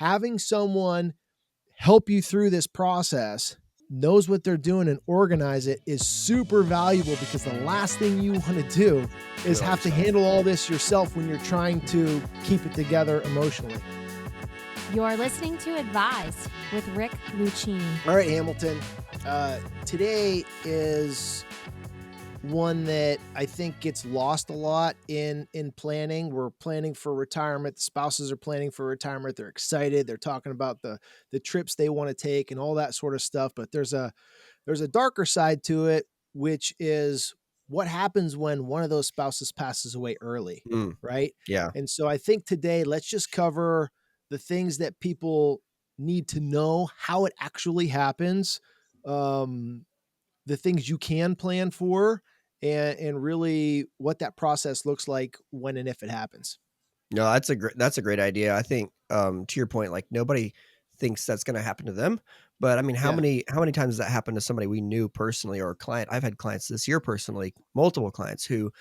having someone help you through this process, knows what they're doing and organize it, is super valuable, because the last thing you want to do is Do it all have to yourself. handle all this yourself when you're trying to keep it together emotionally. You're listening to Advise with Rick Lucchini. All right, Hamilton. Today is one that I think gets lost a lot in planning. We're planning for retirement. The spouses are planning for retirement. They're excited. They're talking about the trips they want to take and all that sort of stuff. But there's a darker side to it, which is what happens when one of those spouses passes away early, Mm, right? yeah. And so I think today, let's just cover the things that people need to know, how it actually happens, the things you can plan for, and really what that process looks like when and if it happens. No, that's a great idea. I think, to your point, like nobody thinks that's going to happen to them, but I mean, Yeah. how many times does that happen to somebody we knew personally or a client? I've had clients this year personally, multiple clients who,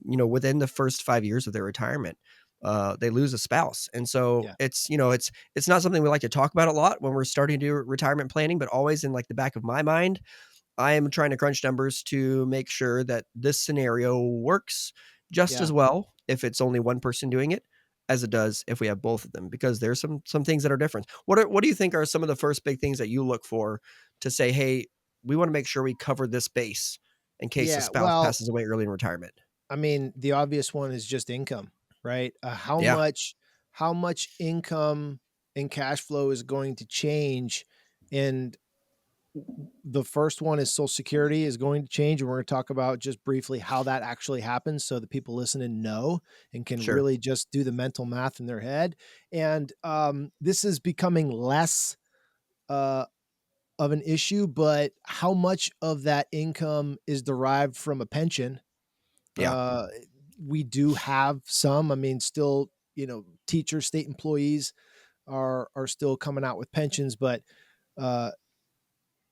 within the first 5 years of their retirement, they lose a spouse, and so Yeah. it's not something we like to talk about a lot when we're starting to do retirement planning, but always in like the back of my mind, I am trying to crunch numbers to make sure that this scenario works just Yeah. as well if it's only one person doing it as it does if we have both of them, because there's some things that are different. What do you think are some of the first big things that you look for to say, hey, we want to make sure we cover this base in case a Yeah. spouse Well, passes away early in retirement? I mean, the obvious one is just income, right? Yeah. How much income and cash flow is going to change? And the first one is Social Security is going to change, and we're going to talk about just briefly how that actually happens, so the people listening know and can Sure. really just do the mental math in their head. And this is becoming less uh, of an issue, but how much of that income is derived from a pension? Yeah. Uh, we do have some. I mean, still, teachers, state employees are still coming out with pensions, but uh,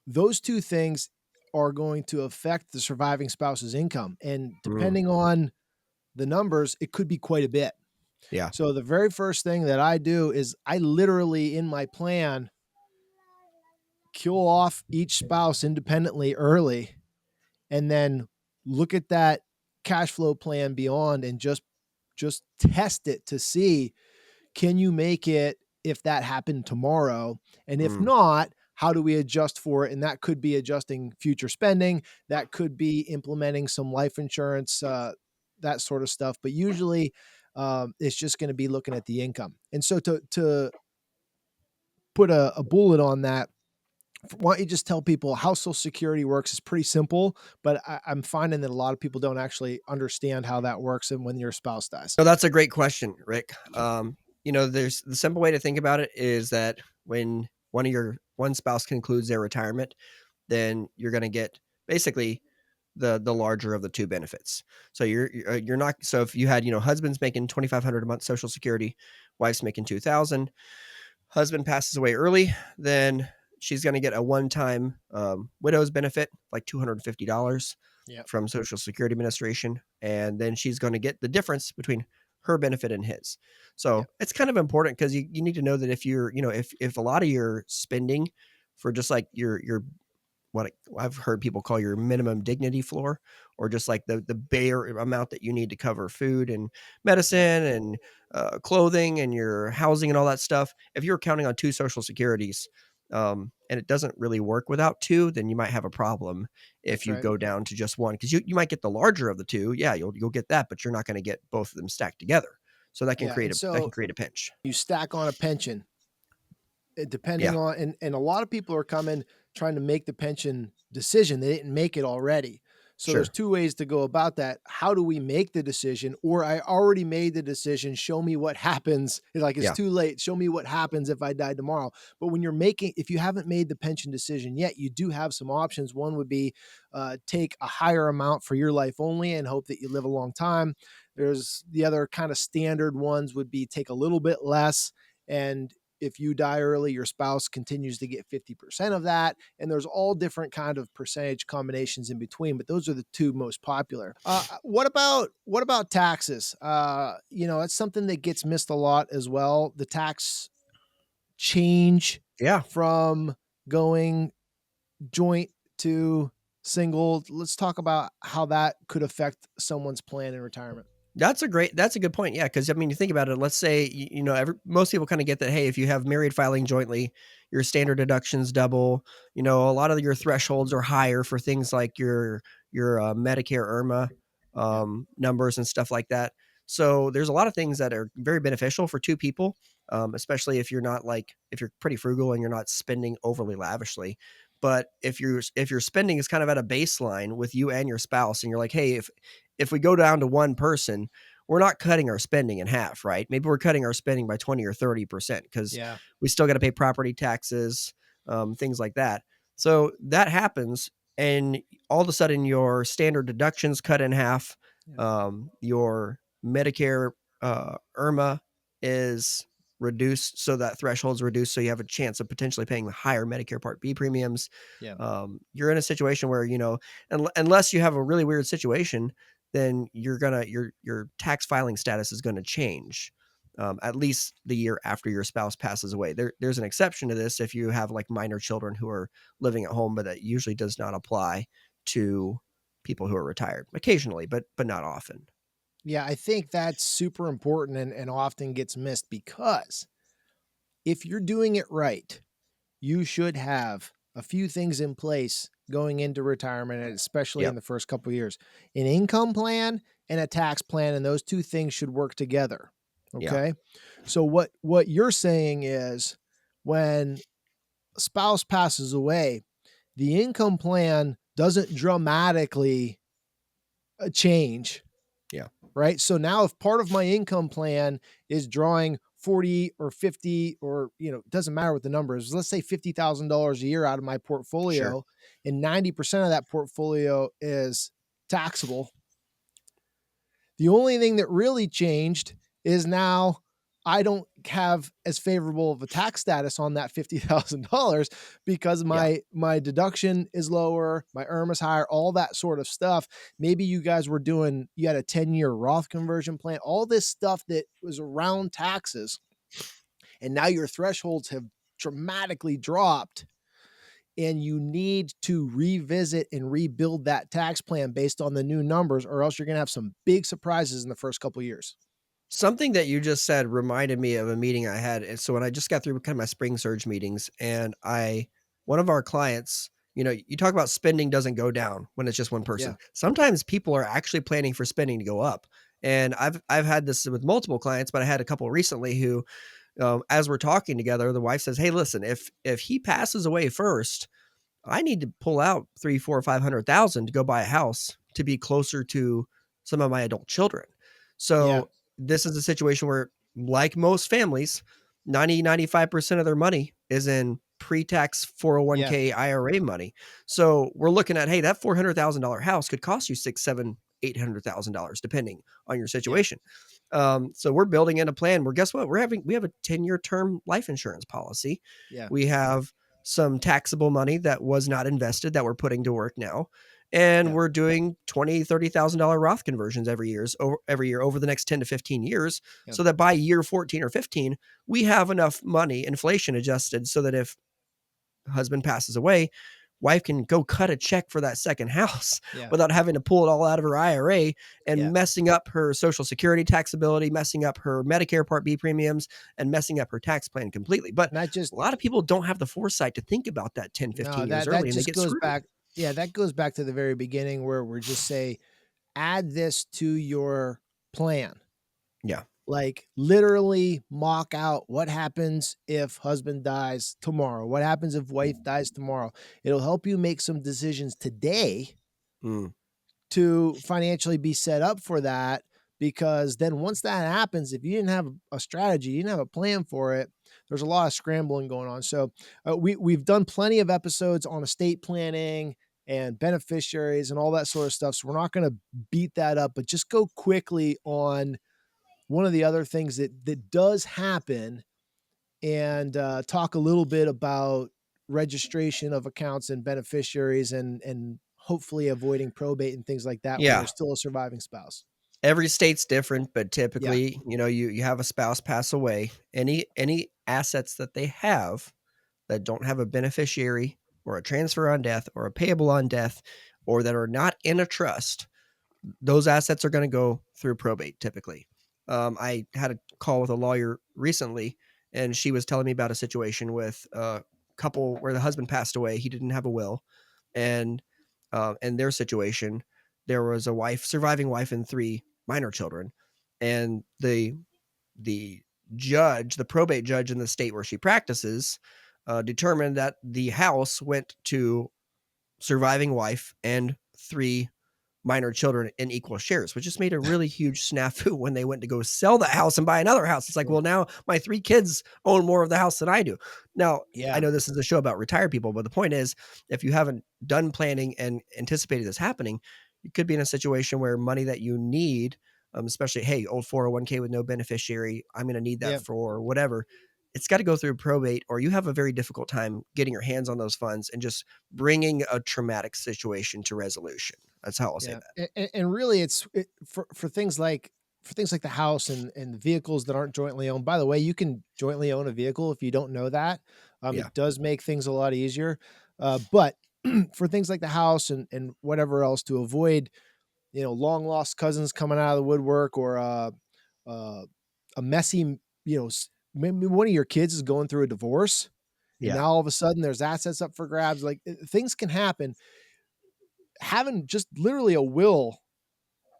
those two things are going to affect the surviving spouse's income. And Mm, depending on the numbers, it could be quite a bit. yeah. So the very first thing that I do is I literally in my plan kill off each spouse independently early, and then look at that cash flow plan beyond, and just test it to see, can you make it if that happened tomorrow? And if Mm, not, how do we adjust for it? And that could be adjusting future spending. That could be implementing some life insurance, that sort of stuff. But usually, it's just going to be looking at the income. And so to put a bullet on that, why don't you just tell people how Social Security works? Is pretty simple, but I'm finding that a lot of people don't actually understand how that works and when your spouse dies. no, that's a great question, Rick. There's the simple way to think about it is that when one spouse concludes their retirement, then you're going to get basically the larger of the two benefits. So you're not, so if you had, husband's making 2,500 a month Social Security, wife's making 2,000, husband passes away early, then she's going to get a one-time widow's benefit, like $250 Yeah. from Social Security Administration, and then she's going to get the difference between her benefit and his. Yeah. So it's kind of important because you need to know that if you're, if a lot of your spending for just like your what I've heard people call your minimum dignity floor, or just like the bare amount that you need to cover food and medicine and clothing and your housing and all that stuff. If you're counting on two Social Securities, and it doesn't really work without two, then you might have a problem if That's you right. go down to just one, because you might get the larger of the two. Yeah, you'll get that, but you're not going to get both of them stacked together. So Yeah. And that can so create a pinch. you stack on a pension, depending Yeah, on, and a lot of people are coming trying to make the pension decision. They didn't make it already. So there's sure. two ways to go about that. How do we make the decision? Or I already made the decision. Show me what happens. It's like, it's Yeah, too late. Show me what happens if I die tomorrow. But when if you haven't made the pension decision yet, you do have some options. One would be take a higher amount for your life only and hope that you live a long time. There's the other kind of standard ones would be take a little bit less, and if you die early, your spouse continues to get 50% of that. And there's all different kind of percentage combinations in between, but those are the two most popular. What about taxes? It's something that gets missed a lot as well. The change Yeah. from going joint to single? Let's talk about how that could affect someone's plan in retirement. That's a good point, yeah, because I mean, you think about it, let's say, you know, most people kinda get that, hey, if you have married filing jointly, your standard deductions double, you know, a lot of your thresholds are higher for things like your Medicare IRMA, Yeah. numbers and stuff like that. So, there's a lot of things that are very beneficial for 2 people, especially if you're not, like if you're pretty frugal and you're not spending overly lavishly. But if your spending is kind of at a baseline with you and your spouse and you're like, "Hey, if we go down to one person, we're not cutting our spending in half, right? Maybe we're cutting our spending by 20 or 30% because Yeah. we still got to pay property taxes, things like that. So that happens, and all of a sudden, your standard deductions cut in half. Yeah. Your Medicare IRMA is reduced, so that threshold's reduced, so you have a chance of potentially paying the higher Medicare Part B premiums. Yeah. You're in a situation where unless you have a really weird situation, then your tax filing status is gonna change, at least the year after your spouse passes away. There's an exception to this if you have, like, minor children who are living at home, but that usually does not apply to people who are retired. Occasionally, but not often. Yeah, I think that's super important and often gets missed because if you're doing it right, you should have a few things in place going into retirement, and especially in Yep. the first couple of years. An income plan and a tax plan, and those two things should work together. Yeah. Okay. So what you're saying is when a spouse passes away, the income plan doesn't dramatically change, Yeah. right? So now if part of my income plan is drawing 40 or 50 or, it doesn't matter what the number is. Let's say $50,000 a year out of my Sure. portfolio and 90% of that portfolio is taxable. The only thing that really changed is now I don't have as favorable of a tax status on that $50,000 because Yeah. my deduction is lower, my IRM is higher, all that sort of stuff. Maybe you guys you had a 10-year Roth conversion plan, all this stuff that was around taxes, and now your thresholds have dramatically dropped and you need to revisit and rebuild that tax plan based on the new numbers, or else you're going to have some big surprises in the first couple of years. Something that you just said reminded me of a meeting I had. And so when I just got through kind of my spring surge meetings, and one of our clients, you talk about spending doesn't go down when it's just one Yeah. person. Sometimes people are actually planning for spending to go up. And I've had this with multiple clients, but I had a couple recently who, as we're talking together, the wife says, "Hey, listen, if he passes away first, I need to pull out 3, 4, 500,000 to go buy a house to be closer to some of my adult children." Yeah. So this is a situation where, like most families, 95% of their money is in pre-tax Yeah. 401k IRA money. So we're looking at, hey, that $400,000 house could cost you six, seven, $800,000 depending on your Yeah. situation. So we're building in a plan where, guess what? We have a 10-year term life insurance policy. Yeah. We have some taxable money that was not invested that we're putting to work now. And Yeah. we're doing $20,000, $30,000 Roth conversions every year over the next 10 to 15 years, Yeah. so that by year 14 or 15, we have enough money inflation adjusted so that if husband passes away, wife can go cut a check for that second house Yeah. without having to pull it all out of her IRA and Yeah. messing up her Social Security taxability, messing up her Medicare Part B premiums, and messing up her tax plan completely. But And that just a lot of people don't have the foresight to think about that 10, no, 15 years that early, and they just get goes screwed. back. Yeah, that goes back to the very beginning where we're just say, add this to your plan. Yeah. Like literally mock out what happens if husband dies tomorrow. What happens if wife dies tomorrow? It'll help you make some decisions today Mm. to financially be set up for that, because then once that happens, if you didn't have a strategy, you didn't have a plan for it, there's a lot of scrambling going on. So we've done plenty of episodes on estate planning and beneficiaries and all that sort of stuff, so we're not going to beat that up, but just go quickly on one of the other things that does happen, and talk a little bit about registration of accounts and beneficiaries, and hopefully avoiding probate and things like that when Yeah. there's still a surviving spouse. Every state's different, but Yeah, typically, you have a spouse pass away. Any assets that they have that don't have a beneficiary or a transfer on death or a payable on death or that are not in a trust, those assets are going to go through probate typically. I had a call with a lawyer recently, and she was telling me about a situation with a couple where the husband passed away. He didn't have a will, and in their situation, there was a surviving wife, and three minor children, and the judge, the probate judge in the state where she practices, determined that the house went to surviving wife and three minor children in equal shares, which just made a really huge snafu when they went to go sell the house and buy another house. It's like, yeah, well, now my three kids own more of the house than I do. Now, I yeah, know this is a show about retired people, but the point is, if you haven't done planning and anticipated this happening, you could be in a situation where money that you need, especially, hey, old 401k with no beneficiary, I'm going to need that yeah, for whatever. It's got to go through probate, or you have a very difficult time getting your hands on those funds and just bringing a traumatic situation to resolution. That's how I'll say yeah. that. And really, for things like the house and the vehicles that aren't jointly owned. By the way, you can jointly own a vehicle if you don't know that. Yeah. It does make things a lot easier. But for things like the house and whatever else, to avoid long lost cousins coming out of the woodwork, or uh, a messy, maybe one of your kids is going through a divorce, and Yeah. now all of a sudden there's assets up for grabs. Like, things can happen. Having just literally a will,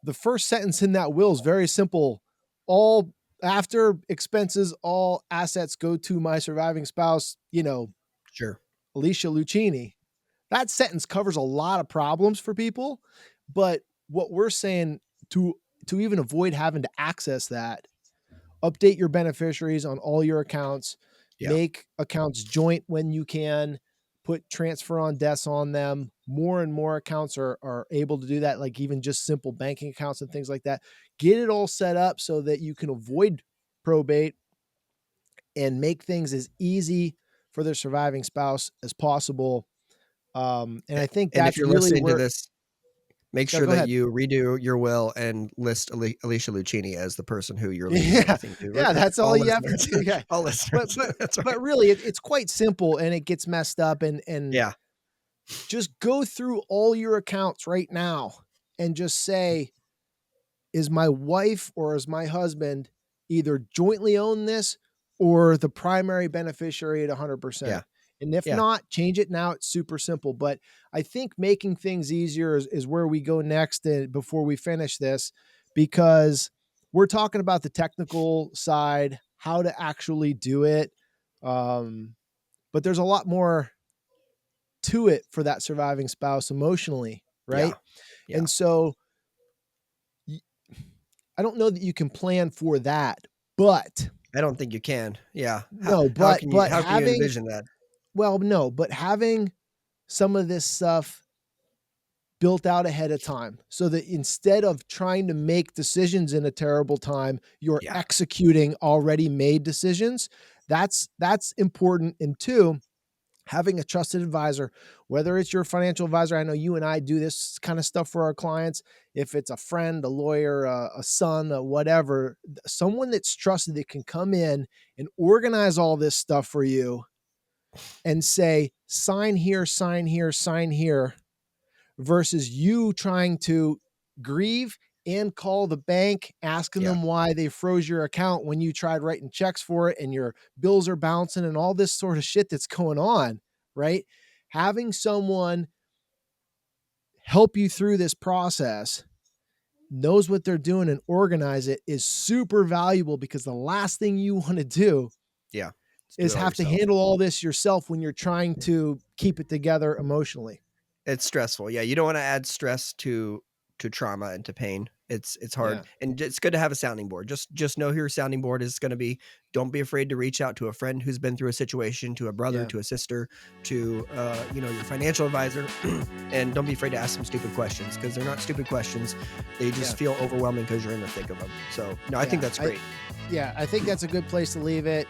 the first sentence in that will is very simple. All after expenses, all assets go to my surviving spouse, Sure. Alicia Lucchini. That sentence covers a lot of problems for people. But what we're saying, to even avoid having to access that, update your beneficiaries on all your accounts, Yeah. make accounts joint when you can, put transfer on deaths on them. More and more accounts are able to do that, like even just simple banking accounts and things like that. Get it all set up so that you can avoid probate and make things as easy for their surviving spouse as possible. And I think And if that's you're really listening to where. this, make No, sure go that ahead. you redo your will and list Alicia Lucchini as the person who you're leaving Yeah, everything to. yeah, that's all All you have to listeners. do. Yeah, All but listeners. but That's right. but really, it's quite simple, and it gets messed up. And Yeah. just go through all your accounts right now and just say, is my wife or is my husband either jointly own this or the primary beneficiary at Yeah. 100%? And if Yeah. not, change it now. It's super simple. But I think making things easier is where we go next, before we finish this, because we're talking about the technical side, how to actually do it. Um, but there's a lot more to it for that surviving spouse emotionally, Yeah. right? Yeah. And so y- I don't know that you can plan for that, but I don't think you can. Yeah. How no, how but can you how can you having, envision that? well, no, but having some of this stuff built out ahead of time, so that instead of trying to make decisions in a terrible time, you're Yeah. executing already made decisions. That's important. And two, having a trusted advisor, whether it's your financial advisor. I know you and I do this kind of stuff for our clients. If it's a friend, a lawyer, a son, whatever, someone that's trusted that can come in and organize all this stuff for you and say, sign here, sign here, sign here, versus you trying to grieve and call the bank asking Yeah. them why they froze your account when you tried writing checks for it and your bills are bouncing and all this sort of shit that's going on, right? Having someone help you through this process, knows what they're doing and organize it, is super valuable, because the last thing you want to do Yeah. Let's do is it all have to yourself. handle all this yourself when you're trying to keep it together emotionally. It's stressful. Yeah, you don't wanna add stress to trauma and to pain. It's Yeah. hard, and it's good to have a sounding board. Just know who your sounding board is gonna be. Don't be afraid to reach out to a friend who's been through a situation, to a brother, Yeah. to a sister, to, your financial advisor, and don't be afraid to ask some stupid questions, because 'cause they're not stupid questions. They Yeah. just feel overwhelming because 'cause you're in the thick of them. So, no, I think Yeah. that's great. I think that's a good place to leave it.